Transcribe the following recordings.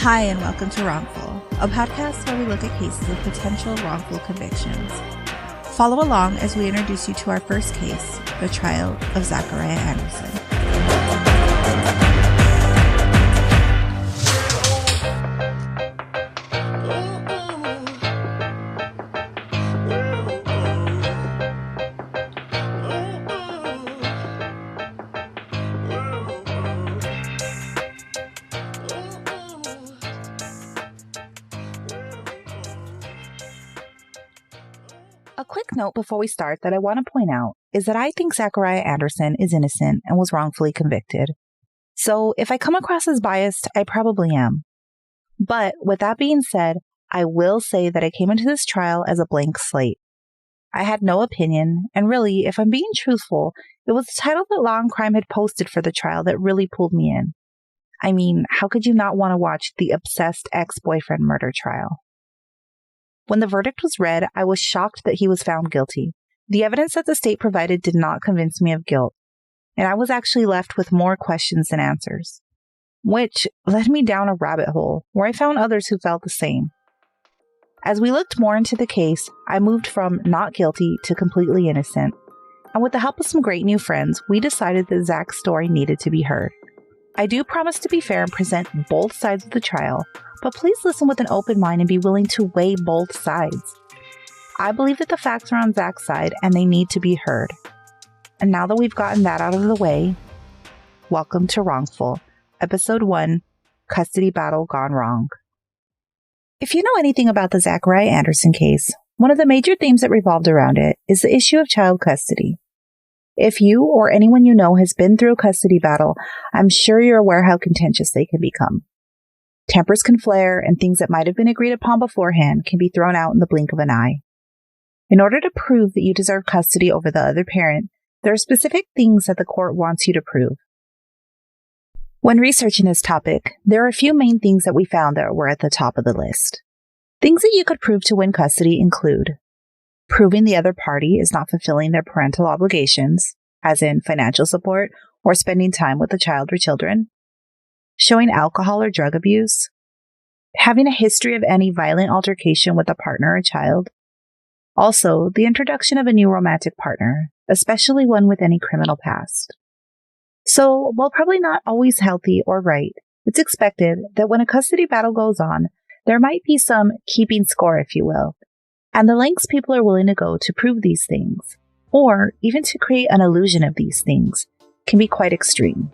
Hi, and welcome to Wrongful, a podcast where we look at cases of potential wrongful convictions. Follow along as we introduce you to our first case, the trial of Zachariah Anderson. A quick note before we start that I want to point out is that I think Zachariah Anderson is innocent and was wrongfully convicted. So if I come across as biased, I probably am. But with that being said, I will say that I came into this trial as a blank slate. I had no opinion, and really, if I'm being truthful, it was the title that Law and Crime had posted for the trial that really pulled me in. I mean, how could you not want to watch the obsessed ex-boyfriend murder trial? When the verdict was read, I was shocked that he was found guilty. The evidence that the state provided did not convince me of guilt, and I was actually left with more questions than answers, which led me down a rabbit hole where I found others who felt the same. As we looked more into the case, I moved from not guilty to completely innocent, and with the help of some great new friends, we decided that Zach's story needed to be heard. I do promise to be fair and present both sides of the trial, but please listen with an open mind and be willing to weigh both sides. I believe that the facts are on Zach's side and they need to be heard. And now that we've gotten that out of the way, welcome to Wrongful, Episode 1, Custody Battle Gone Wrong. If you know anything about the Zachariah Anderson case, one of the major themes that revolved around it is the issue of child custody. If you or anyone you know has been through a custody battle, I'm sure you're aware how contentious they can become. Tempers can flare, and things that might have been agreed upon beforehand can be thrown out in the blink of an eye. In order to prove that you deserve custody over the other parent, there are specific things that the court wants you to prove. When researching this topic, there are a few main things that we found that were at the top of the list. Things that you could prove to win custody include proving the other party is not fulfilling their parental obligations, as in financial support or spending time with the child or children, showing alcohol or drug abuse, having a history of any violent altercation with a partner or child, also the introduction of a new romantic partner, especially one with any criminal past. So, while probably not always healthy or right, it's expected that when a custody battle goes on, there might be some keeping score, if you will, and the lengths people are willing to go to prove these things, or even to create an illusion of these things, can be quite extreme.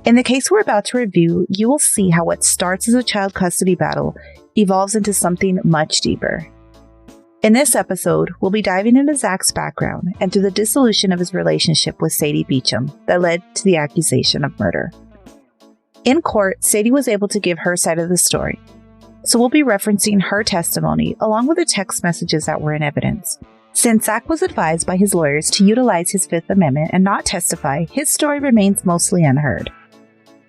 In the case we're about to review, you will see how what starts as a child custody battle evolves into something much deeper. In this episode, we'll be diving into Zach's background and through the dissolution of his relationship with Sadie Beacham that led to the accusation of murder. In court, Sadie was able to give her side of the story, so we'll be referencing her testimony along with the text messages that were in evidence. Since Zach was advised by his lawyers to utilize his Fifth Amendment and not testify, his story remains mostly unheard.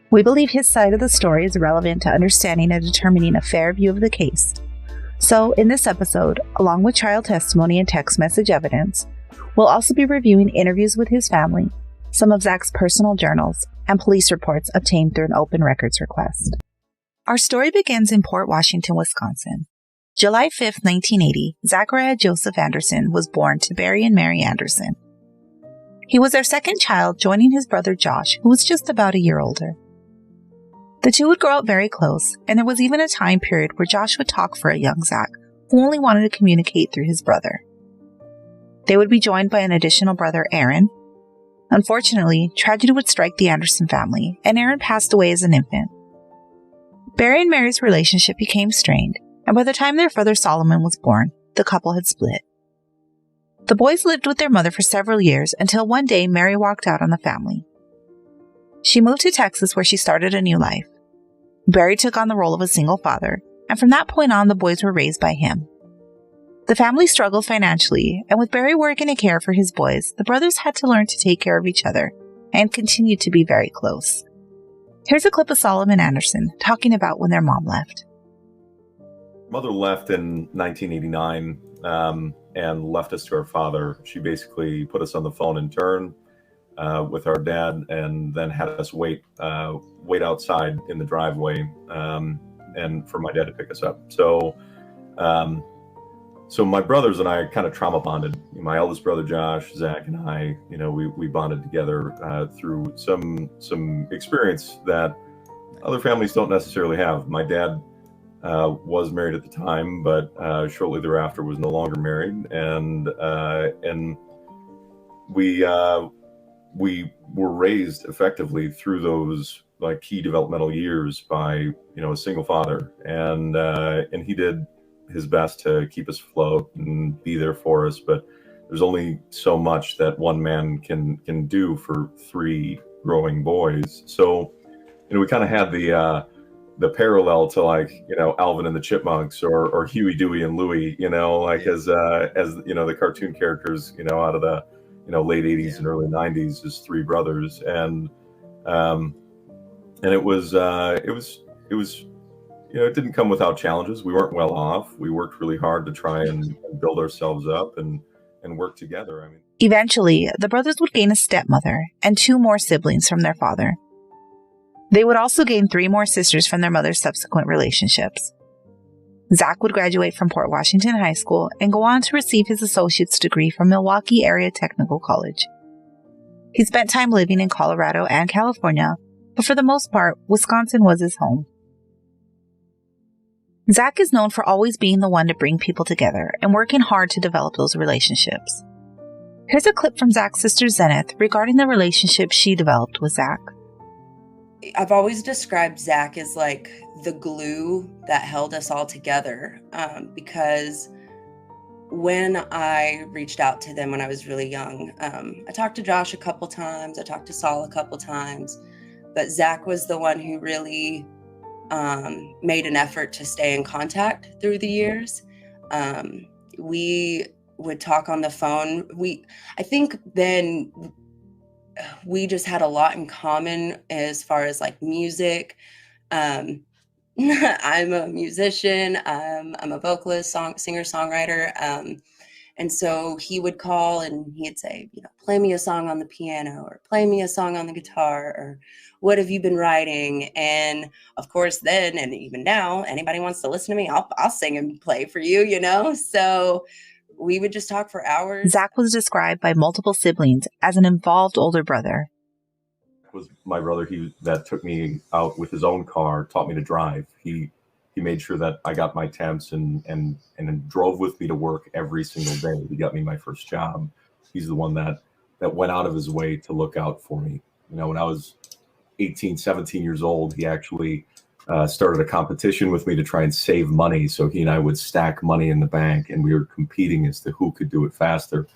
We believe his side of the story is relevant to understanding and determining a fair view of the case. So, in this episode, along with trial testimony and text message evidence, we'll also be reviewing interviews with his family, some of Zach's personal journals, and police reports obtained through an open records request. Our story begins in Port Washington, Wisconsin. July 5, 1980, Zachariah Joseph Anderson was born to Barry and Mary Anderson. He was their second child, joining his brother Josh, who was just about a year older. The two would grow up very close, and there was even a time period where Josh would talk for a young Zach, who only wanted to communicate through his brother. They would be joined by an additional brother, Aaron. Unfortunately, tragedy would strike the Anderson family, and Aaron passed away as an infant. Barry and Mary's relationship became strained, and by the time their brother Solomon was born, the couple had split. The boys lived with their mother for several years until one day Mary walked out on the family. She moved to Texas where she started a new life. Barry took on the role of a single father, and from that point on, the boys were raised by him. The family struggled financially, and with Barry working to care for his boys, the brothers had to learn to take care of each other and continued to be very close. Here's a clip of Solomon Anderson talking about when their mom left. Mother left in 1989 and left us to our father. She basically put us on the phone in turn. with our dad, and then had us wait outside in the driveway, and for my dad to pick us up. So my brothers and I kind of trauma bonded. My eldest brother Josh, Zach, and I, we bonded together through some experience that other families don't necessarily have. My dad was married at the time, but shortly thereafter was no longer married, and we were raised effectively through those like key developmental years by a single father, and he did his best to keep us afloat and be there for us. But there's only so much that one man can do for three growing boys. So we kind of had the parallel to Alvin and the Chipmunks or Huey, Dewey, and Louie, as the cartoon characters, out of the late 80s and early 90s as three brothers, and it was it didn't come without challenges. We weren't well off. We worked really hard to try and build ourselves up and work together. Eventually, the brothers would gain a stepmother and 2 more siblings from their father. They would also gain 3 more sisters from their mother's subsequent relationships. Zach would graduate from Port Washington High School and go on to receive his associate's degree from Milwaukee Area Technical College. He spent time living in Colorado and California, but for the most part, Wisconsin was his home. Zach is known for always being the one to bring people together and working hard to develop those relationships. Here's a clip from Zach's sister Zenith regarding the relationship she developed with Zach. I've always described Zach as like the glue that held us all together, because when I reached out to them when I was really young, I talked to Josh a couple times, I talked to Saul a couple times, but Zach was the one who really made an effort to stay in contact through the years. We would talk on the phone. I think then we just had a lot in common as far as like music. I'm a musician. I'm a vocalist, singer, songwriter. And so he would call and he'd say, play me a song on the piano or play me a song on the guitar, or what have you been writing? And of course, then, and even now, anybody wants to listen to me, I'll sing and play for you, So we would just talk for hours. Zach was described by multiple siblings as an involved older brother. Was my brother that took me out with his own car, taught me to drive. He made sure that I got my temps and drove with me to work every single day. He got me my first job. He's the one that went out of his way to look out for me. When I was 18, 17 years old, he actually started a competition with me to try and save money. So he and I would stack money in the bank, and we were competing as to who could do it faster,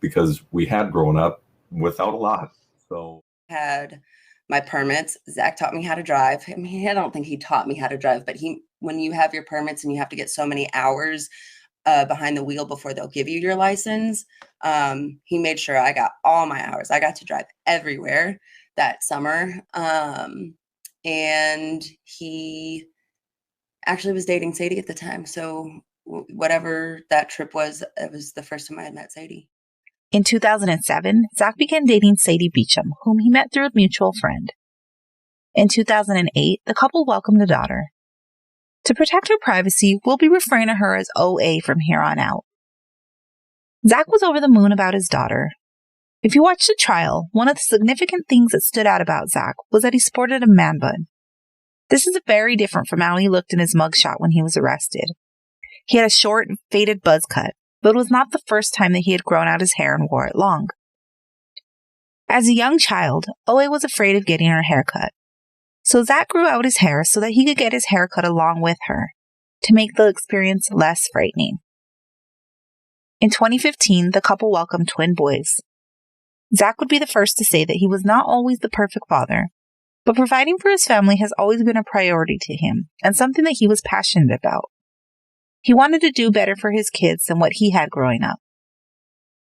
because we had grown up without a lot. So had my permits. Zach taught me how to drive. I don't think he taught me how to drive, but when you have your permits and you have to get so many hours behind the wheel before they'll give you your license, he made sure I got all my hours. I got to drive everywhere that summer. And he actually was dating Sadie at the time. So whatever that trip was, it was the first time I had met Sadie. In 2007, Zach began dating Sadie Beacham, whom he met through a mutual friend. In 2008, the couple welcomed a daughter. To protect her privacy, we'll be referring to her as OA from here on out. Zach was over the moon about his daughter. If you watched the trial, one of the significant things that stood out about Zach was that he sported a man bun. This is very different from how he looked in his mugshot when he was arrested. He had a short, faded buzz cut, but it was not the first time that he had grown out his hair and wore it long. As a young child, OA was afraid of getting her hair cut. So Zach grew out his hair so that he could get his hair cut along with her, to make the experience less frightening. In 2015, the couple welcomed twin boys. Zach would be the first to say that he was not always the perfect father, but providing for his family has always been a priority to him and something that he was passionate about. He wanted to do better for his kids than what he had growing up.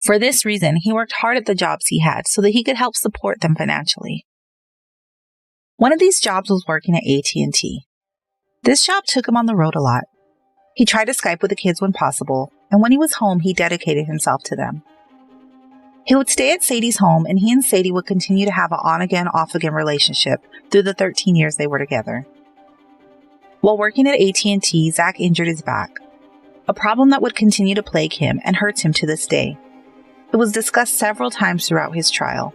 For this reason, he worked hard at the jobs he had so that he could help support them financially. One of these jobs was working at AT&T. This job took him on the road a lot. He tried to Skype with the kids when possible, and when he was home, he dedicated himself to them. He would stay at Sadie's home, and he and Sadie would continue to have an on-again, off-again relationship through the 13 years they were together. While working at AT&T, Zach injured his back, a problem that would continue to plague him and hurts him to this day. It was discussed several times throughout his trial.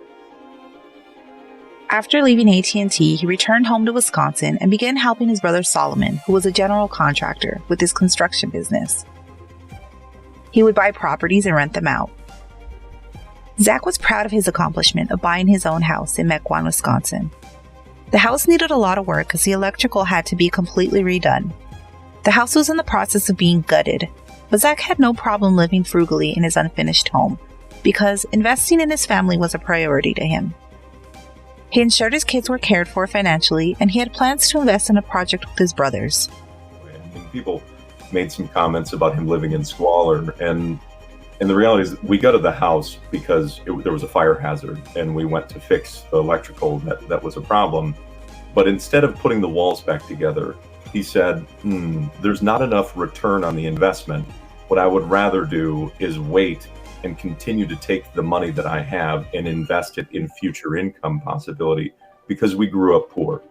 After leaving AT&T, he returned home to Wisconsin and began helping his brother Solomon, who was a general contractor, with his construction business. He would buy properties and rent them out. Zach was proud of his accomplishment of buying his own house in Mequon, Wisconsin. The house needed a lot of work because the electrical had to be completely redone. The house was in the process of being gutted, but Zach had no problem living frugally in his unfinished home because investing in his family was a priority to him. He ensured his kids were cared for financially, and he had plans to invest in a project with his brothers. And people made some comments about him living in squalor, and the reality is we gutted the house because there was a fire hazard, and we went to fix the electrical that was a problem. But instead of putting the walls back together, he said, there's not enough return on the investment. What I would rather do is wait and continue to take the money that I have and invest it in future income possibility, because we grew up poor.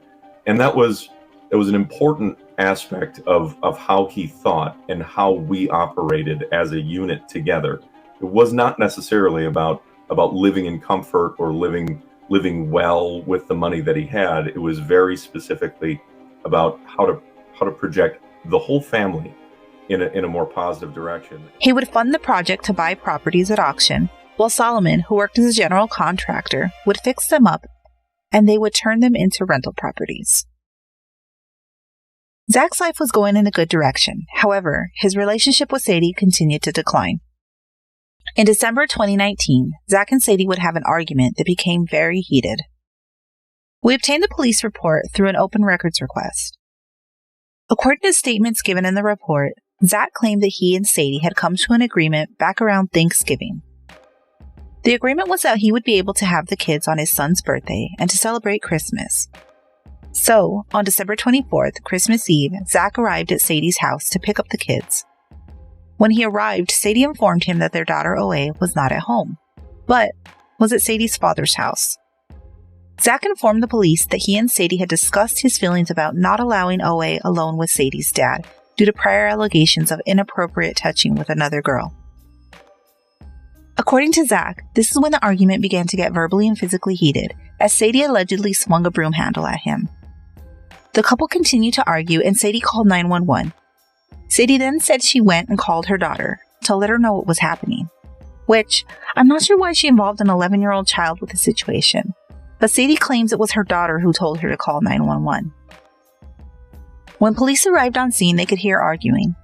And it was an important aspect of how he thought and how we operated as a unit together. It was not necessarily about living in comfort or living well with the money that he had. It was very specifically about how to project the whole family in a more positive direction. He would fund the project to buy properties at auction, while Solomon, who worked as a general contractor, would fix them up, and they would turn them into rental properties. Zach's life was going in a good direction. However, his relationship with Sadie continued to decline. In December 2019, Zach and Sadie would have an argument that became very heated. We obtained the police report through an open records request. According to statements given in the report, Zach claimed that he and Sadie had come to an agreement back around Thanksgiving. The agreement was that he would be able to have the kids on his son's birthday and to celebrate Christmas. So, on December 24th, Christmas Eve, Zach arrived at Sadie's house to pick up the kids. When he arrived, Sadie informed him that their daughter OA was not at home, but was at Sadie's father's house. Zach informed the police that he and Sadie had discussed his feelings about not allowing OA alone with Sadie's dad due to prior allegations of inappropriate touching with another girl. According to Zach, this is when the argument began to get verbally and physically heated, as Sadie allegedly swung a broom handle at him. The couple continued to argue, and Sadie called 911. Sadie then said she went and called her daughter to let her know what was happening, which I'm not sure why she involved an 11-year-old child with the situation, but Sadie claims it was her daughter who told her to call 911. When police arrived on scene, they could hear arguing.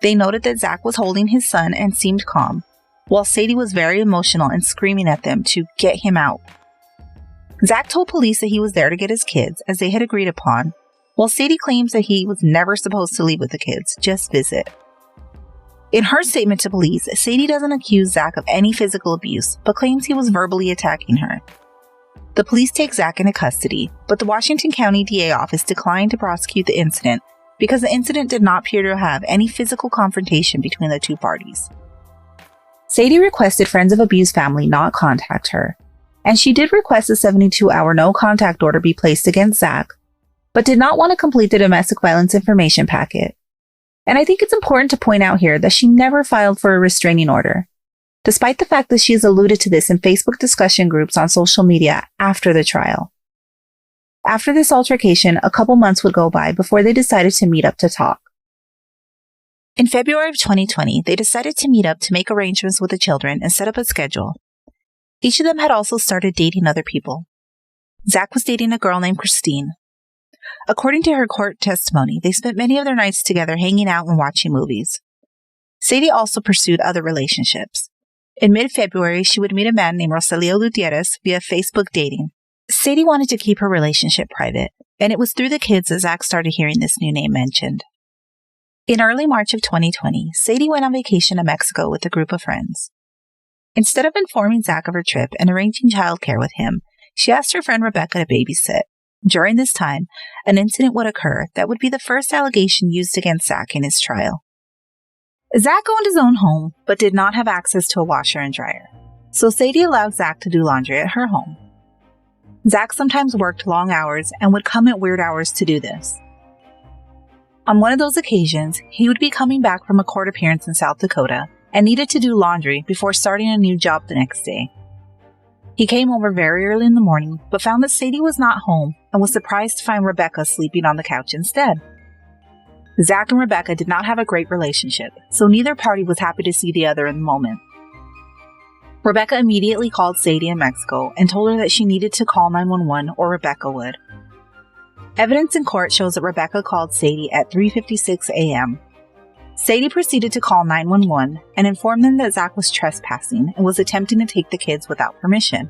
They noted that Zach was holding his son and seemed calm, while Sadie was very emotional and screaming at them to get him out. Zach told police that he was there to get his kids, as they had agreed upon, while Sadie claims that he was never supposed to leave with the kids, just visit. In her statement to police, Sadie doesn't accuse Zach of any physical abuse, but claims he was verbally attacking her. The police take Zach into custody, but the Washington County DA office declined to prosecute the incident because the incident did not appear to have any physical confrontation between the two parties. Sadie requested Friends of Abused Family not contact her, and she did request a 72-hour no-contact order be placed against Zach, but did not want to complete the domestic violence information packet. And I think it's important to point out here that she never filed for a restraining order, despite the fact that she has alluded to this in Facebook discussion groups on social media after the trial. After this altercation, a couple months would go by before they decided to meet up to talk. In February of 2020, they decided to meet up to make arrangements with the children and set up a schedule. Each of them had also started dating other people. Zach was dating a girl named Christine. According to her court testimony, they spent many of their nights together hanging out and watching movies. Sadie also pursued other relationships. In mid-February, she would meet a man named Rogelio Gutierrez via Facebook dating. Sadie wanted to keep her relationship private, and it was through the kids that Zach started hearing this new name mentioned. In early March of 2020, Sadie went on vacation to Mexico with a group of friends. Instead of informing Zach of her trip and arranging childcare with him, she asked her friend Rebecca to babysit. During this time, an incident would occur that would be the first allegation used against Zach in his trial. Zach owned his own home, but did not have access to a washer and dryer. so Sadie allowed Zach to do laundry at her home. Zach sometimes worked long hours and would come at weird hours to do this. On one of those occasions, he would be coming back from a court appearance in South Dakota and needed to do laundry before starting a new job the next day. He came over very early in the morning, but found that Sadie was not home and was surprised to find Rebecca sleeping on the couch instead. Zach and Rebecca did not have a great relationship, so neither party was happy to see the other in the moment. Rebecca immediately called Sadie in Mexico and told her that she needed to call 911 or Rebecca would. Evidence in court shows that Rebecca called Sadie at 3:56 a.m. Sadie proceeded to call 911 and informed them that Zach was trespassing and was attempting to take the kids without permission.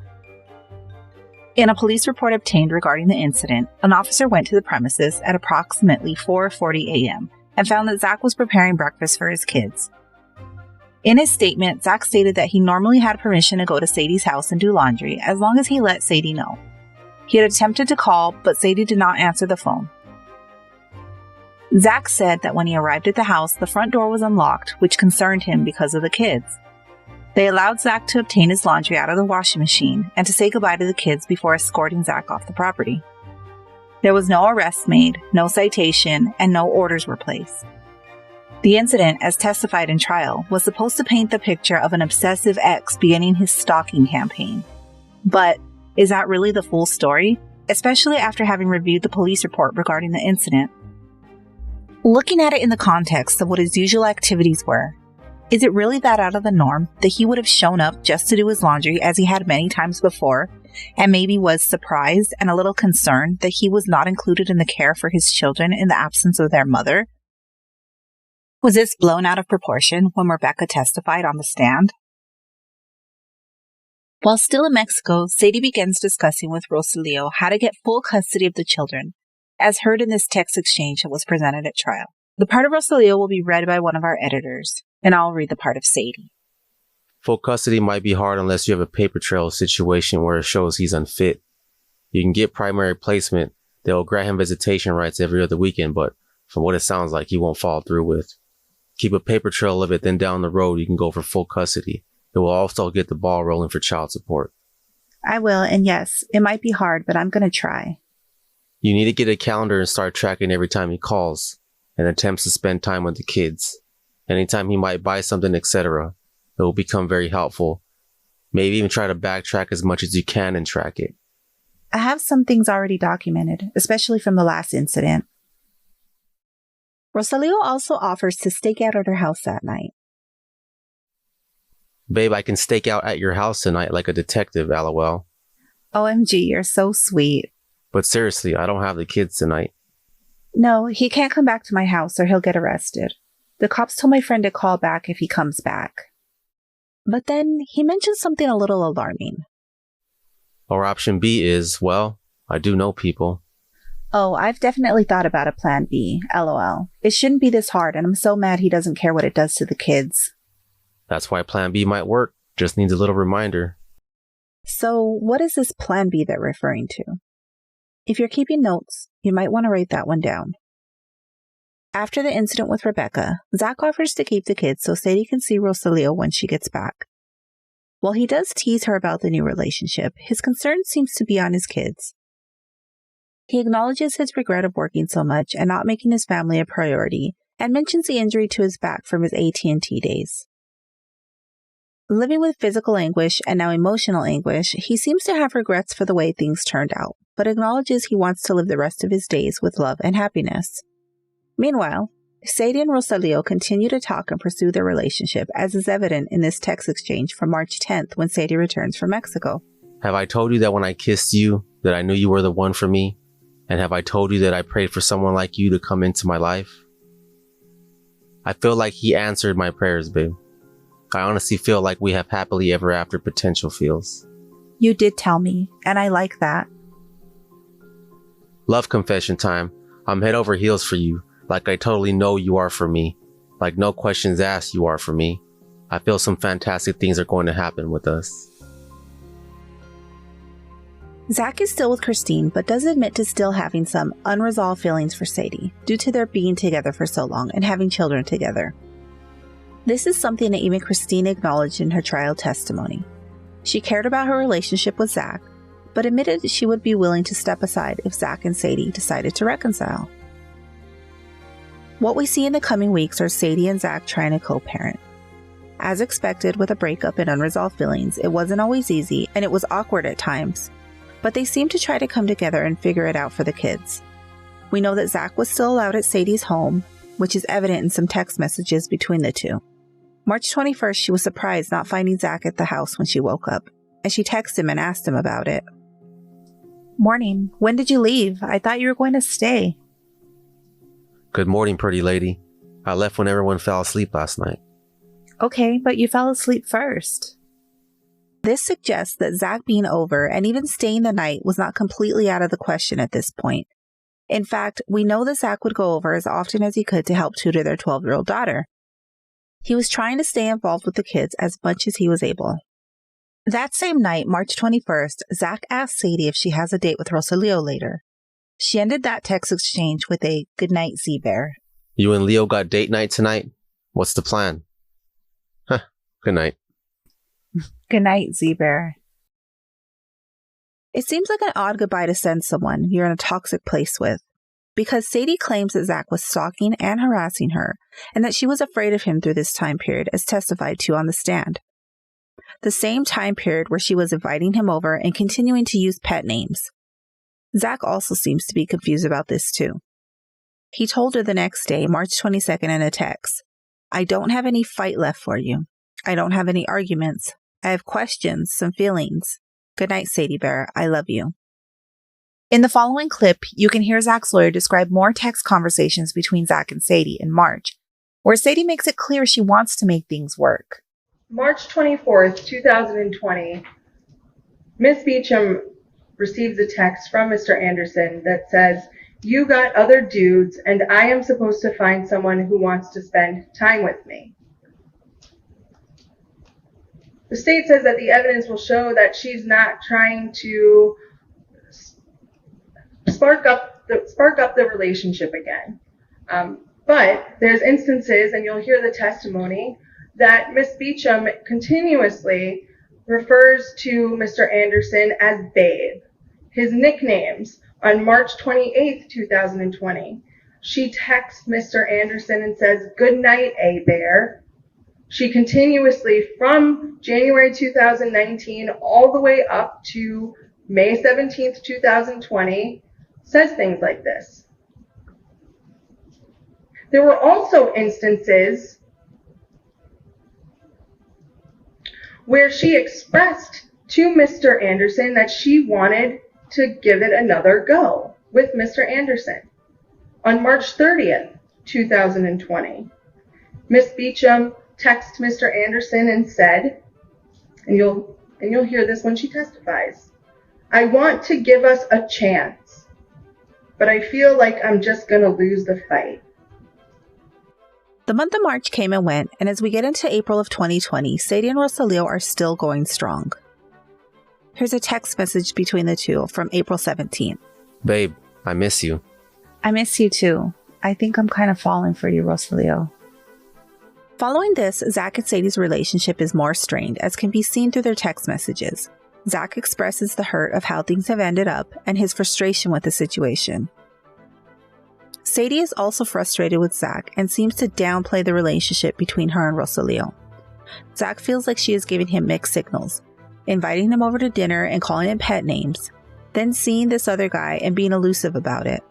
In a police report obtained regarding the incident, an officer went to the premises at approximately 4:40 a.m. and found that Zach was preparing breakfast for his kids. In his statement, Zach stated that he normally had permission to go to Sadie's house and do laundry as long as he let Sadie know. He had attempted to call, but Sadie did not answer the phone. Zach said that when he arrived at the house, the front door was unlocked, which concerned him because of the kids. They allowed Zach to obtain his laundry out of the washing machine and to say goodbye to the kids before escorting Zach off the property. There was no arrest made, no citation, and no orders were placed. The incident, as testified in trial, was supposed to paint the picture of an obsessive ex beginning his stalking campaign. But is that really the full story? Especially after having reviewed the police report regarding the incident. Looking at it in the context of what his usual activities were, is it really that out of the norm that he would have shown up just to do his laundry as he had many times before, and maybe was surprised and a little concerned that he was not included in the care for his children in the absence of their mother? Was this blown out of proportion when Rebecca testified on the stand? While still in Mexico, Sadie begins discussing with Rosalio how to get full custody of the children, as heard in this text exchange that was presented at trial. The part of Rosalio will be read by one of our editors, and I'll read the part of Sadie. Full custody might be hard unless you have a paper trail situation where it shows he's unfit. You can get primary placement. They'll grant him visitation rights every other weekend, but from what it sounds like, he won't follow through with. Keep a paper trail of it, then down the road you can go for full custody. It will also get the ball rolling for child support. I will, and yes, it might be hard, but I'm going to try. You need to get a calendar and start tracking every time he calls and attempts to spend time with the kids. Anytime he might buy something, etc. It will become very helpful. Maybe even try to backtrack as much as you can and track it. I have some things already documented, especially from the last incident. Rosalio also offers to stake out at her house that night. Babe, I can stake out at your house tonight like a detective, lol. OMG, you're so sweet. But seriously, I don't have the kids tonight. No, he can't come back to my house or he'll get arrested. The cops told my friend to call back if he comes back. But then he mentioned something a little alarming. Or option B is, well, I do know people. Oh, I've definitely thought about a plan B, lol. It shouldn't be this hard, and I'm so mad he doesn't care what it does to the kids. That's why plan B might work. Just needs a little reminder. So, what is this plan B they're referring to? If you're keeping notes, you might want to write that one down. After the incident with Rebecca, Zach offers to keep the kids so Sadie can see Rosalio when she gets back. While he does tease her about the new relationship, his concern seems to be on his kids. He acknowledges his regret of working so much and not making his family a priority, and mentions the injury to his back from his AT&T days. Living with physical anguish and now emotional anguish, he seems to have regrets for the way things turned out, but acknowledges he wants to live the rest of his days with love and happiness. Meanwhile, Sadie and Rosalio continue to talk and pursue their relationship, as is evident in this text exchange from March 10th when Sadie returns from Mexico. Have I told you that when I kissed you, that I knew you were the one for me? And have I told you that I prayed for someone like you to come into my life? I feel like he answered my prayers, babe. I honestly feel like we have happily ever after potential feels. You did tell me, and I like that. Love confession time. I'm head over heels for you, like I totally know you are for me. Like no questions asked, you are for me. I feel some fantastic things are going to happen with us. Zach is still with Christine, but does admit to still having some unresolved feelings for Sadie, due to their being together for so long and having children together. This is something that even Christine acknowledged in her trial testimony. She cared about her relationship with Zach, but admitted that she would be willing to step aside if Zach and Sadie decided to reconcile. What we see in the coming weeks are Sadie and Zach trying to co-parent. As expected, with a breakup and unresolved feelings, it wasn't always easy and it was awkward at times, but they seemed to try to come together and figure it out for the kids. We know that Zach was still allowed at Sadie's home, which is evident in some text messages between the two. March 21st, she was surprised not finding Zach at the house when she woke up, and she texted him and asked him about it. "Morning. When did you leave? I thought you were going to stay." Good morning, pretty lady. I left when everyone fell asleep last night. Okay, but you fell asleep first. This suggests that Zach being over and even staying the night was not completely out of the question at this point. In fact, we know that Zach would go over as often as he could to help tutor their 12-year-old daughter. He was trying to stay involved with the kids as much as he was able. That same night, March 21st, Zach asked Sadie if she has a date with Rosalio later. She ended that text exchange with a "Good night, Z-Bear." You and Leo got date night tonight? What's the plan? Huh, good night. Good night, Z-Bear. It seems like an odd goodbye to send someone you're in a toxic place with, because Sadie claims that Zach was stalking and harassing her, and that she was afraid of him through this time period as testified to on the stand. The same time period where she was inviting him over and continuing to use pet names. Zach also seems to be confused about this too. He told her the next day, March 22nd, in a text, "I don't have any fight left for you. I don't have any arguments. I have questions, some feelings. Good night, Sadie Bear. I love you." In the following clip, you can hear Zach's lawyer describe more text conversations between Zach and Sadie in March, where Sadie makes it clear she wants to make things work. March 24th, 2020, Miss Beacham receives a text from Mr. Anderson that says, "You got other dudes, and I am supposed to find someone who wants to spend time with me." The state says that the evidence will show that she's not trying to spark up the relationship again. But there's instances, and you'll hear the testimony, that Miss Beacham continuously refers to Mr. Anderson as Babe. His nicknames. On March 28th, 2020, she texts Mr. Anderson and says, "Good night, A-Bear." She continuously, from January 2019 all the way up to May 17th, 2020, says things like this. There were also instances where she expressed to Mr. Anderson that she wanted to give it another go with Mr. Anderson. On March 30th, 2020, Miss Beacham texted Mr. Anderson and said, and you'll hear this when she testifies, "I want to give us a chance, but I feel like I'm just going to lose the fight." The month of March came and went, and as we get into April of 2020, Sadie and Rosalio are still going strong. Here's a text message between the two from April 17th. Babe, I miss you. "I miss you too. I think I'm kind of falling for you, Rosalio." Following this, Zach and Sadie's relationship is more strained, as can be seen through their text messages. Zach expresses the hurt of how things have ended up and his frustration with the situation. Sadie is also frustrated with Zach and seems to downplay the relationship between her and Rosalio. Zach feels like she is giving him mixed signals, inviting him over to dinner and calling him pet names, then seeing this other guy and being elusive about it.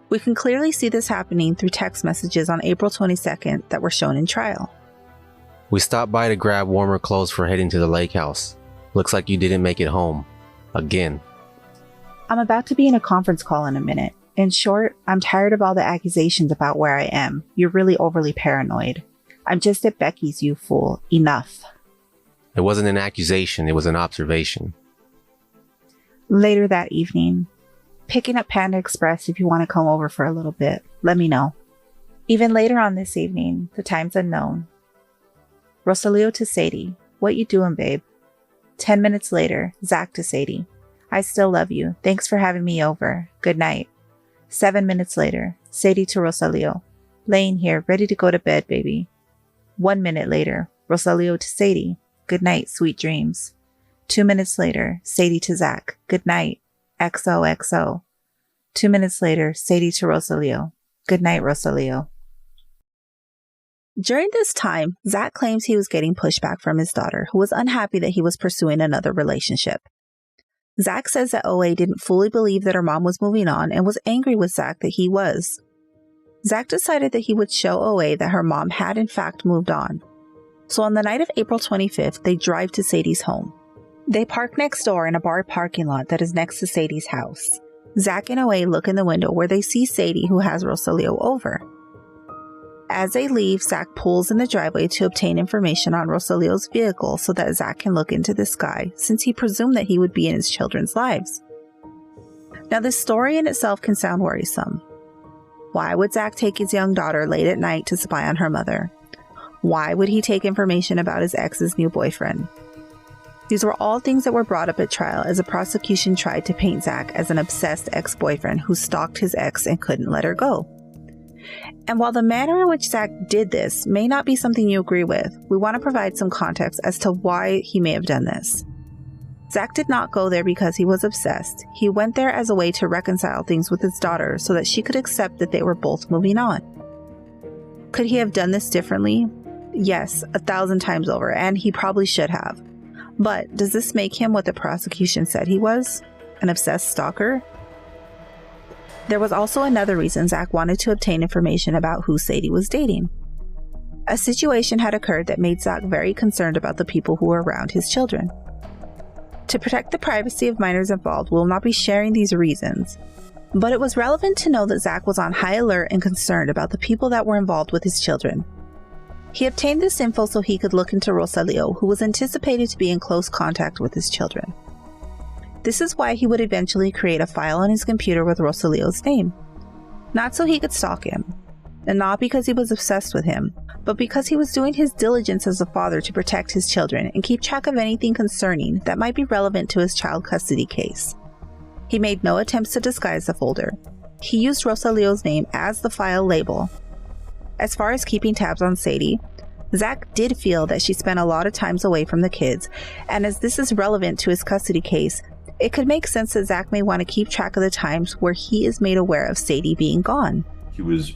We can clearly see this happening through text messages on April 22nd that were shown in trial. We stopped by to grab warmer clothes for heading to the lake house. Looks like you didn't make it home. Again. I'm about to be in a conference call in a minute. In short, I'm tired of all the accusations about where I am. You're really overly paranoid. I'm just at Becky's, you fool. Enough. It wasn't an accusation, it was an observation. Later that evening. Picking up Panda Express if you want to come over for a little bit. Let me know. Even later on this evening, the time's unknown. Rosalio to Sadie. What you doing, babe? 10 minutes later, Zach to Sadie. I still love you. Thanks for having me over. Good night. 7 minutes later, Sadie to Rosalio. Laying here, ready to go to bed, baby. 1 minute later, Rosalio to Sadie. Good night, sweet dreams. 2 minutes later, Sadie to Zach. Good night. XOXO. 2 minutes later, Sadie to Rosalio. Good night, Rosalio. During this time, Zach claims he was getting pushback from his daughter, who was unhappy that he was pursuing another relationship. Zach says that OA didn't fully believe that her mom was moving on and was angry with Zach that he was. Zach decided that he would show OA that her mom had in fact moved on. So on the night of April 25th, they drive to Sadie's home. They park next door in a bar parking lot that is next to Sadie's house. Zach and OA look in the window where they see Sadie, who has Rosalio over. As they leave, Zach pulls in the driveway to obtain information on Rosalio's vehicle so that Zach can look into the sky, since he presumed that he would be in his children's lives. Now, this story in itself can sound worrisome. Why would Zach take his young daughter late at night to spy on her mother? Why would he take information about his ex's new boyfriend? These were all things that were brought up at trial as the prosecution tried to paint Zach as an obsessed ex-boyfriend who stalked his ex and couldn't let her go. And while the manner in which Zach did this may not be something you agree with, we want to provide some context as to why he may have done this. Zach did not go there because he was obsessed. He went there as a way to reconcile things with his daughter so that she could accept that they were both moving on. Could he have done this differently? Yes, 1,000 times over, and he probably should have. But does this make him what the prosecution said he was? An obsessed stalker? There was also another reason Zach wanted to obtain information about who Sadie was dating. A situation had occurred that made Zach very concerned about the people who were around his children. To protect the privacy of minors involved, we will not be sharing these reasons, but it was relevant to know that Zach was on high alert and concerned about the people that were involved with his children. He obtained this info so he could look into Rosalio, who was anticipated to be in close contact with his children. This is why he would eventually create a file on his computer with Rosalio's name. Not so he could stalk him, and not because he was obsessed with him, but because he was doing his diligence as a father to protect his children and keep track of anything concerning that might be relevant to his child custody case. He made no attempts to disguise the folder. He used Rosalio's name as the file label. As far as keeping tabs on Sadie, Zach did feel that she spent a lot of times away from the kids, and as this is relevant to his custody case, it could make sense that Zach may want to keep track of the times where he is made aware of Sadie being gone. He was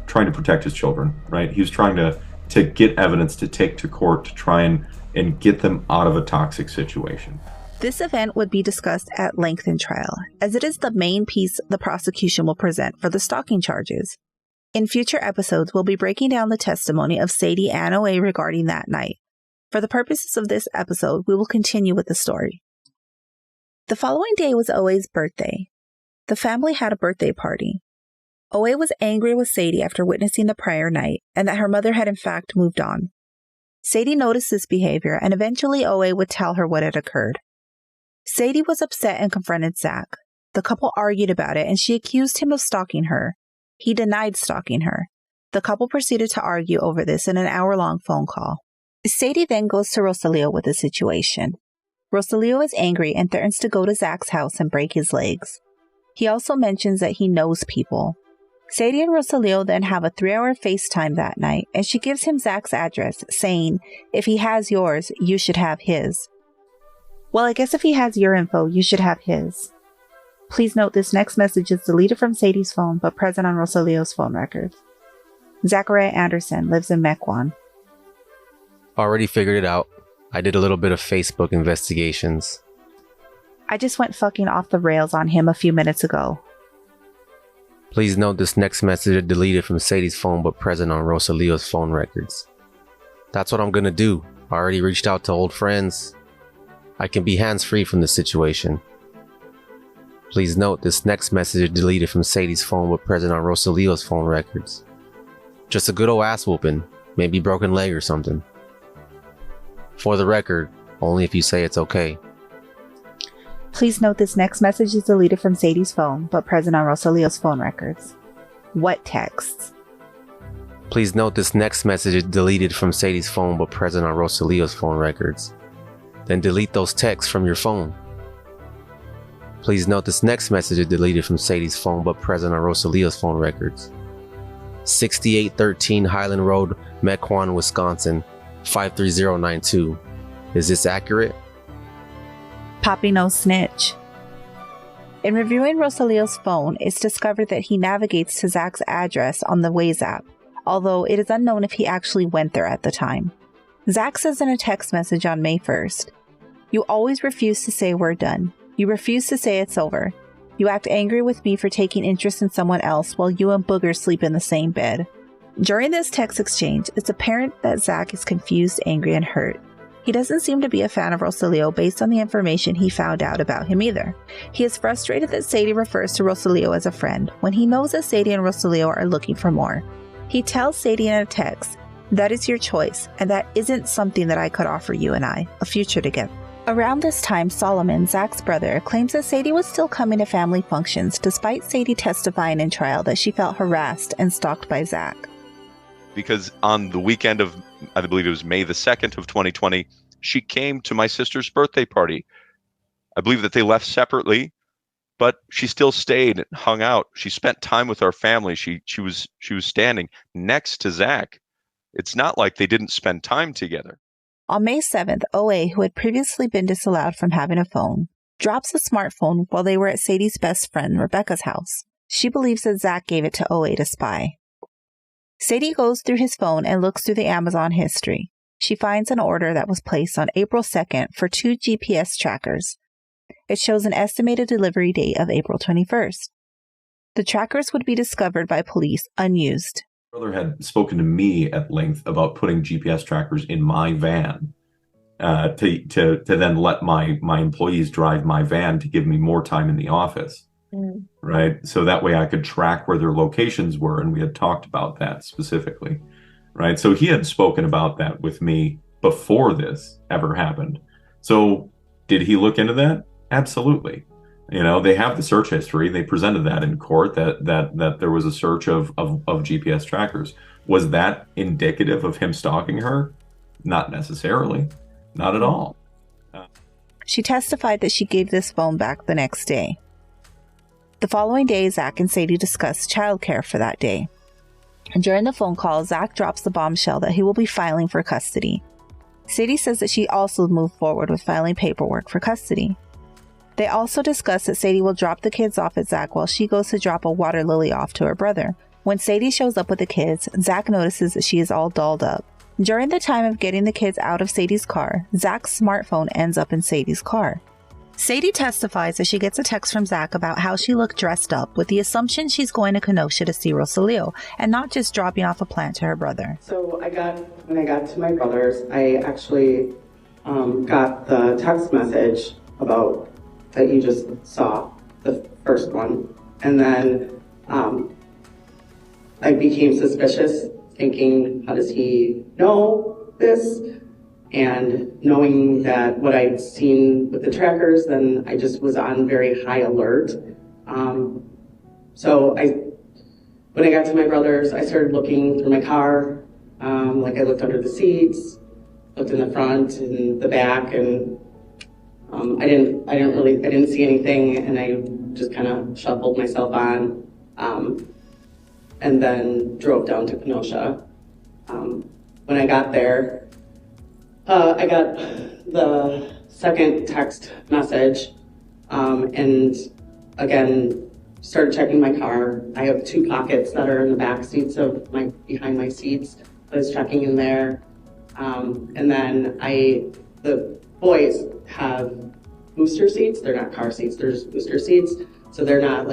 trying to protect his children, right? He was trying to get evidence to take to court to try and get them out of a toxic situation. This event would be discussed at length in trial, as it is the main piece the prosecution will present for the stalking charges. In future episodes, we'll be breaking down the testimony of Sadie and OA regarding that night. For the purposes of this episode, we will continue with the story. The following day was OA's birthday. The family had a birthday party. OA was angry with Sadie after witnessing the prior night and that her mother had in fact moved on. Sadie noticed this behavior and eventually OA would tell her what had occurred. Sadie was upset and confronted Zach. The couple argued about it and she accused him of stalking her. He denied stalking her. The couple proceeded to argue over this in an hour-long phone call. Sadie then goes to Rosalio with the situation. Rosalio is angry and threatens to go to Zach's house and break his legs. He also mentions that he knows people. Sadie and Rosalio then have a 3-hour FaceTime that night, and she gives him Zach's address, saying, "If he has yours, you should have his." Well, I guess if he has your info, you should have his. Please note this next message is deleted from Sadie's phone, but present on Rosalio's phone records. Zachariah Anderson lives in Mequon. Already figured it out. I did a little bit of Facebook investigations. I just went fucking off the rails on him a few minutes ago. Please note this next message is deleted from Sadie's phone but present on Rosalio's phone records. That's what I'm gonna do. I already reached out to old friends. I can be hands-free from this situation. Please note this next message is deleted from Sadie's phone but present on Rosalio's phone records. Just a good old ass whooping, maybe broken leg or something. For the record, only if you say it's okay. Please note this next message is deleted from Sadie's phone, but present on Rosalio's phone records. What texts? Please note this next message is deleted from Sadie's phone, but present on Rosalio's phone records. Then delete those texts from your phone. Please note this next message is deleted from Sadie's phone, but present on Rosalio's phone records. 6813 Highland Road, Mequon, Wisconsin, 53092. Is this accurate? Poppy no snitch. In reviewing Rosalio's phone, it's discovered that he navigates to Zach's address on the Waze app, although it is unknown if he actually went there at the time. Zach says in a text message on May 1st, "You always refuse to say we're done. You refuse to say it's over. You act angry with me for taking interest in someone else while you and Booger sleep in the same bed." During this text exchange, it's apparent that Zach is confused, angry, and hurt. He doesn't seem to be a fan of Rosalio based on the information he found out about him either. He is frustrated that Sadie refers to Rosalio as a friend when he knows that Sadie and Rosalio are looking for more. He tells Sadie in a text, "That is your choice, and that isn't something that I could offer you and I, a future together." Around this time, Solomon, Zach's brother, claims that Sadie was still coming to family functions despite Sadie testifying in trial that she felt harassed and stalked by Zach. Because on the weekend of, I believe it was May the 2nd of 2020, she came to my sister's birthday party. I believe that they left separately, but she still stayed and hung out. She spent time with our family. She was standing next to Zach. It's not like they didn't spend time together. On May 7th, OA, who had previously been disallowed from having a phone, drops a smartphone while they were at Sadie's best friend, Rebecca's house. She believes that Zach gave it to OA to spy. Sadie goes through his phone and looks through the Amazon history. She finds an order that was placed on April 2nd for 2 GPS trackers. It shows an estimated delivery date of April 21st. The trackers would be discovered by police unused. My brother had spoken to me at length about putting GPS trackers in my van to then let my employees drive my van to give me more time in the office. Right. So that way I could track where their locations were. And we had talked about that specifically. Right. So he had spoken about that with me before this ever happened. So did he look into that? Absolutely. You know, they have the search history. They presented that in court that there was a search of GPS trackers. Was that indicative of him stalking her? Not necessarily. Not at all. She testified that she gave this phone back the next day. The following day, Zach and Sadie discuss childcare for that day. And during the phone call, Zach drops the bombshell that he will be filing for custody. Sadie says that she also moved forward with filing paperwork for custody. They also discuss that Sadie will drop the kids off at Zach while she goes to drop a water lily off to her brother. When Sadie shows up with the kids, Zach notices that she is all dolled up. During the time of getting the kids out of Sadie's car, Zach's smartphone ends up in Sadie's car. Sadie testifies that she gets a text from Zach about how she looked dressed up with the assumption she's going to Kenosha to see Rosalio and not just dropping off a plant to her brother. So when I got to my brother's, I actually got the text message about that you just saw, the first one. And then I became suspicious, thinking, how does he know this? And knowing that what I'd seen with the trackers, then I just was on very high alert. So when I got to my brother's, I started looking through my car. I looked under the seats, looked in the front and the back, and I didn't see anything, and I just kind of shuffled myself on, and then drove down to Kenosha. When I got there, I got the second text message, and again, started checking my car. I have 2 pockets that are in the back seats of behind my seats. I was checking in there. And then the boys have booster seats. They're not car seats, they're just booster seats. So they're not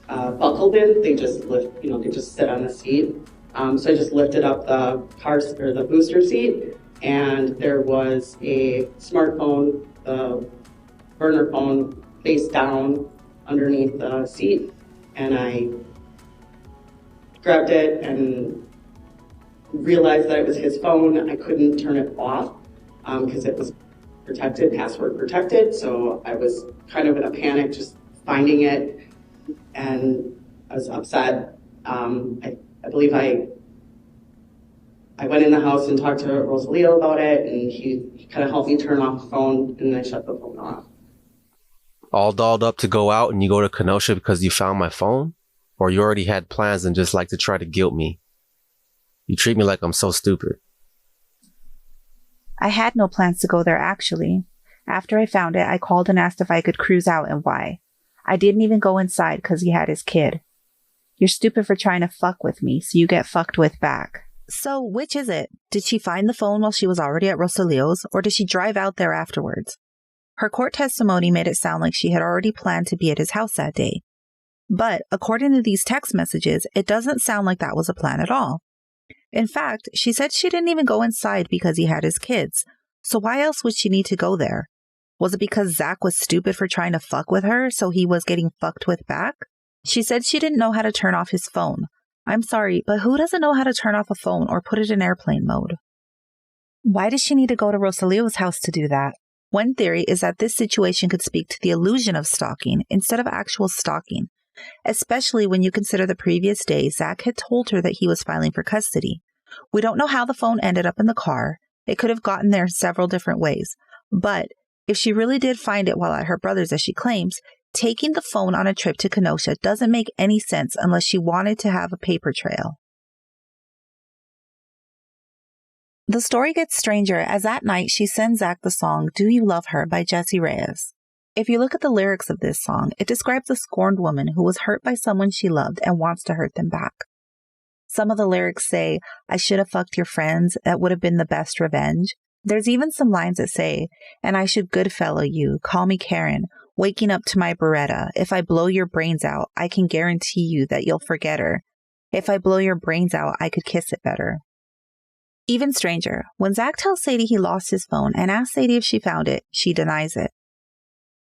buckled in. They just lift, they just sit on the seat. So I just lifted up the booster seat, and there was a smartphone, burner phone, face down underneath the seat, and I grabbed it and realized that it was his phone. I couldn't turn it off because it was protected, password protected. So I was kind of in a panic just finding it, and I was upset. I believe I went in the house and talked to Rosalio about it, and he kind of helped me turn off the phone, and I shut the phone off. All dolled up to go out and you go to Kenosha because you found my phone? Or you already had plans and just like to try to guilt me? You treat me like I'm so stupid. I had no plans to go there, actually. After I found it, I called and asked if I could cruise out and why. I didn't even go inside because he had his kid. You're stupid for trying to fuck with me, so you get fucked with back. So, which is it? Did she find the phone while she was already at Rosalio's, or did she drive out there afterwards? Her court testimony made it sound like she had already planned to be at his house that day. But, according to these text messages, it doesn't sound like that was a plan at all. In fact, she said she didn't even go inside because he had his kids. So why else would she need to go there? Was it because Zach was stupid for trying to fuck with her, so he was getting fucked with back? She said she didn't know how to turn off his phone. I'm sorry, but who doesn't know how to turn off a phone or put it in airplane mode? Why does she need to go to Rosalio's house to do that? One theory is that this situation could speak to the illusion of stalking instead of actual stalking, especially when you consider the previous day Zach had told her that he was filing for custody. We don't know how the phone ended up in the car. It could have gotten there several different ways. But if she really did find it while at her brother's, as she claims, taking the phone on a trip to Kenosha doesn't make any sense unless she wanted to have a paper trail. The story gets stranger as that night she sends Zach the song Do You Love Her by Jessie Reyes. If you look at the lyrics of this song, it describes a scorned woman who was hurt by someone she loved and wants to hurt them back. Some of the lyrics say, I should have fucked your friends, that would have been the best revenge. There's even some lines that say, and I should goodfellow you, call me Karen, waking up to my Beretta. If I blow your brains out, I can guarantee you that you'll forget her. If I blow your brains out, I could kiss it better. Even stranger, when Zach tells Sadie he lost his phone and asks Sadie if she found it, she denies it.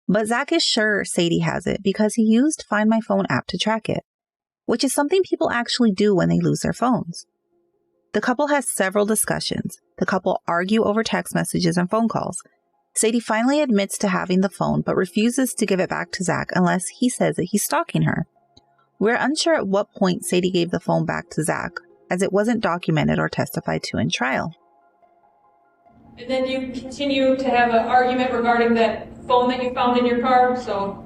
But Zach is sure Sadie has it because he used Find My Phone app to track it, which is something people actually do when they lose their phones. The couple has several discussions. The couple argue over text messages and phone calls. Sadie finally admits to having the phone, but refuses to give it back to Zach unless he says that he's stalking her. We're unsure at what point Sadie gave the phone back to Zach, as it wasn't documented or testified to in trial. And then you continue to have an argument regarding that phone that you found in your car. So,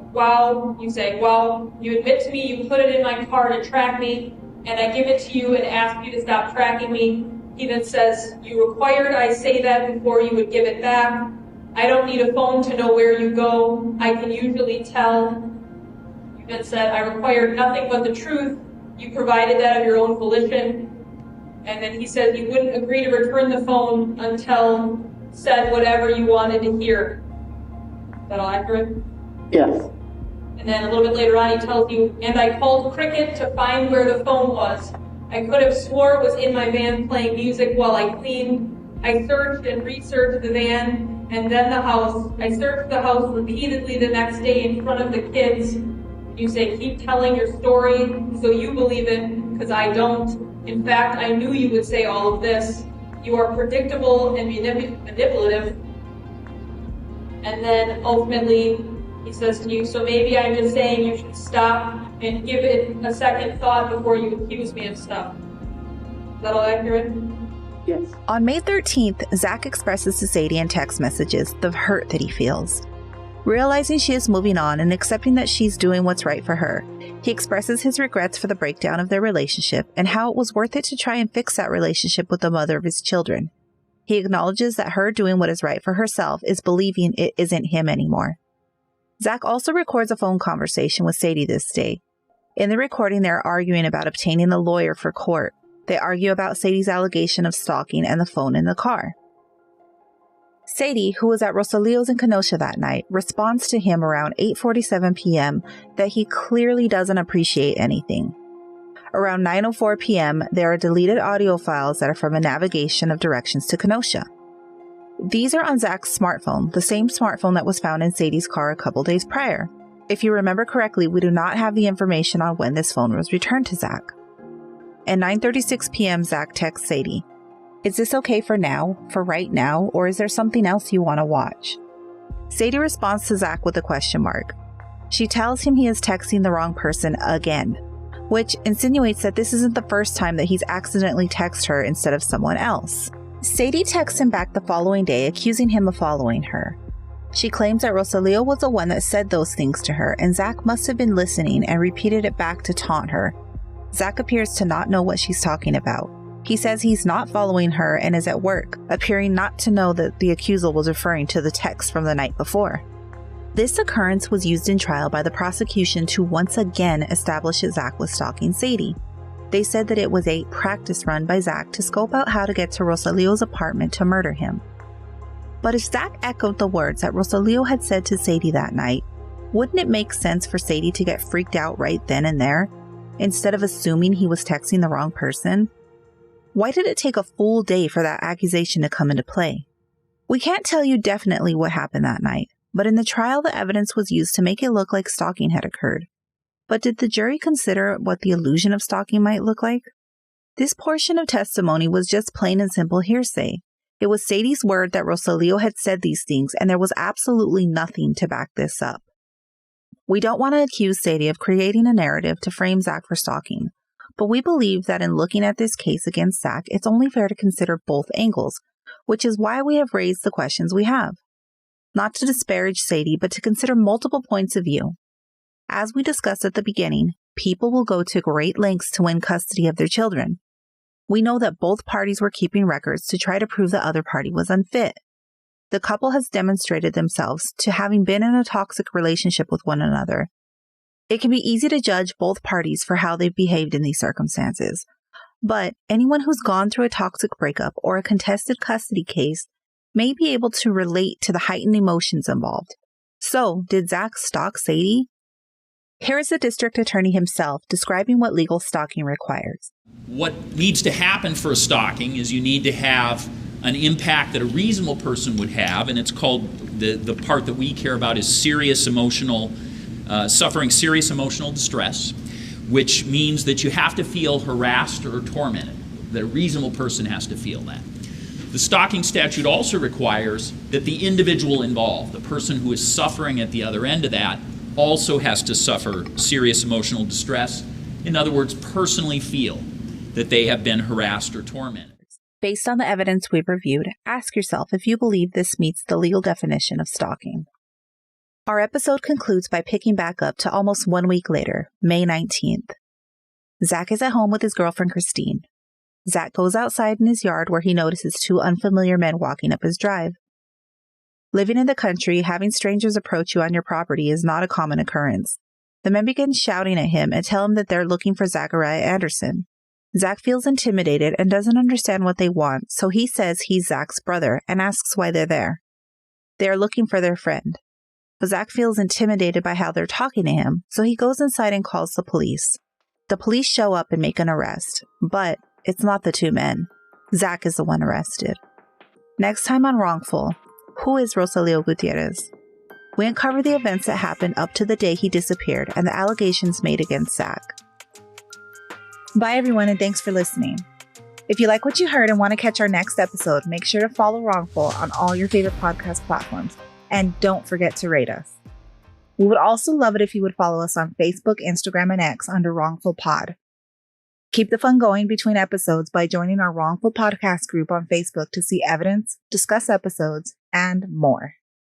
you admit to me you put it in my car to track me, and I give it to you and ask you to stop tracking me. He then says, you required I say that before you would give it back. I don't need a phone to know where you go. I can usually tell. You then said, I required nothing but the truth. You provided that of your own volition. And then he said he wouldn't agree to return the phone until said whatever you wanted to hear. Is that all accurate? Yes. And then a little bit later on he tells you, and I called Cricket to find where the phone was. I could have swore it was in my van playing music while I cleaned. I searched and researched the van and then the house. I searched the house repeatedly the next day in front of the kids. You say, keep telling your story so you believe it, because I don't. In fact, I knew you would say all of this. You are predictable and manipulative. And then ultimately, he says to you, so maybe I'm just saying you should stop and give it a second thought before you accuse me of stuff. Is that all accurate? Yes. On May 13th, Zach expresses to Sadie in text messages the hurt that he feels. Realizing she is moving on and accepting that she's doing what's right for her, he expresses his regrets for the breakdown of their relationship and how it was worth it to try and fix that relationship with the mother of his children. He acknowledges that her doing what is right for herself is believing it isn't him anymore. Zach also records a phone conversation with Sadie this day. In the recording, they're arguing about obtaining a lawyer for court. They argue about Sadie's allegation of stalking and the phone in the car. Sadie, who was at Rosalio's in Kenosha that night, responds to him around 8:47 p.m. that he clearly doesn't appreciate anything. Around 9:04 p.m., there are deleted audio files that are from a navigation of directions to Kenosha. These are on Zach's smartphone, the same smartphone that was found in Sadie's car a couple days prior. If you remember correctly, we do not have the information on when this phone was returned to Zach. At 9:36 p.m., Zach texts Sadie, "Is this okay for now, for right now, or is there something else you want to watch?" Sadie responds to Zach with a question mark. She tells him he is texting the wrong person again, which insinuates that this isn't the first time that he's accidentally texted her instead of someone else. Sadie texts him back the following day, accusing him of following her. She claims that Rosalio was the one that said those things to her, and Zach must have been listening and repeated it back to taunt her. Zach appears to not know what she's talking about. He says he's not following her and is at work, appearing not to know that the accusal was referring to the text from the night before. This occurrence was used in trial by the prosecution to once again establish that Zach was stalking Sadie. They said that it was a practice run by Zach to scope out how to get to Rosalio's apartment to murder him. But if Zach echoed the words that Rosalio had said to Sadie that night, wouldn't it make sense for Sadie to get freaked out right then and there, instead of assuming he was texting the wrong person? Why did it take a full day for that accusation to come into play? We can't tell you definitely what happened that night, but in the trial the evidence was used to make it look like stalking had occurred. But did the jury consider what the illusion of stalking might look like? This portion of testimony was just plain and simple hearsay. It was Sadie's word that Rosalio had said these things, and there was absolutely nothing to back this up. We don't want to accuse Sadie of creating a narrative to frame Zach for stalking, but we believe that in looking at this case against Zach, it's only fair to consider both angles, which is why we have raised the questions we have. Not to disparage Sadie, but to consider multiple points of view. As we discussed at the beginning, people will go to great lengths to win custody of their children. We know that both parties were keeping records to try to prove the other party was unfit. The couple has demonstrated themselves to having been in a toxic relationship with one another. It can be easy to judge both parties for how they've behaved in these circumstances, but anyone who's gone through a toxic breakup or a contested custody case may be able to relate to the heightened emotions involved. So, did Zach stalk Sadie? Here is the district attorney himself describing what legal stalking requires. What needs to happen for a stalking is you need to have an impact that a reasonable person would have, and it's called, the part that we care about is suffering serious emotional distress, which means that you have to feel harassed or tormented, that a reasonable person has to feel that. The stalking statute also requires that the individual involved, the person who is suffering at the other end of that, also has to suffer serious emotional distress. In other words, personally feel that they have been harassed or tormented. Based on the evidence we've reviewed, ask yourself if you believe this meets the legal definition of stalking. Our episode concludes by picking back up to almost 1 week later, May 19th. Zach is at home with his girlfriend, Christine. Zach goes outside in his yard where he notices two unfamiliar men walking up his drive. Living in the country, having strangers approach you on your property is not a common occurrence. The men begin shouting at him and tell him that they're looking for Zachariah Anderson. Zach feels intimidated and doesn't understand what they want, so he says he's Zach's brother and asks why they're there. They are looking for their friend. But Zach feels intimidated by how they're talking to him, so he goes inside and calls the police. The police show up and make an arrest, but it's not the two men. Zach is the one arrested. Next time on Wrongful, who is Rosalio Gutierrez? We uncover the events that happened up to the day he disappeared and the allegations made against Zach. Bye everyone, and thanks for listening. If you like what you heard and want to catch our next episode, make sure to follow Wrongful on all your favorite podcast platforms, and don't forget to rate us. We would also love it if you would follow us on Facebook, Instagram, and X under Wrongful Pod. Keep the fun going between episodes by joining our Wrongful Podcast group on Facebook to see evidence, discuss episodes, and more.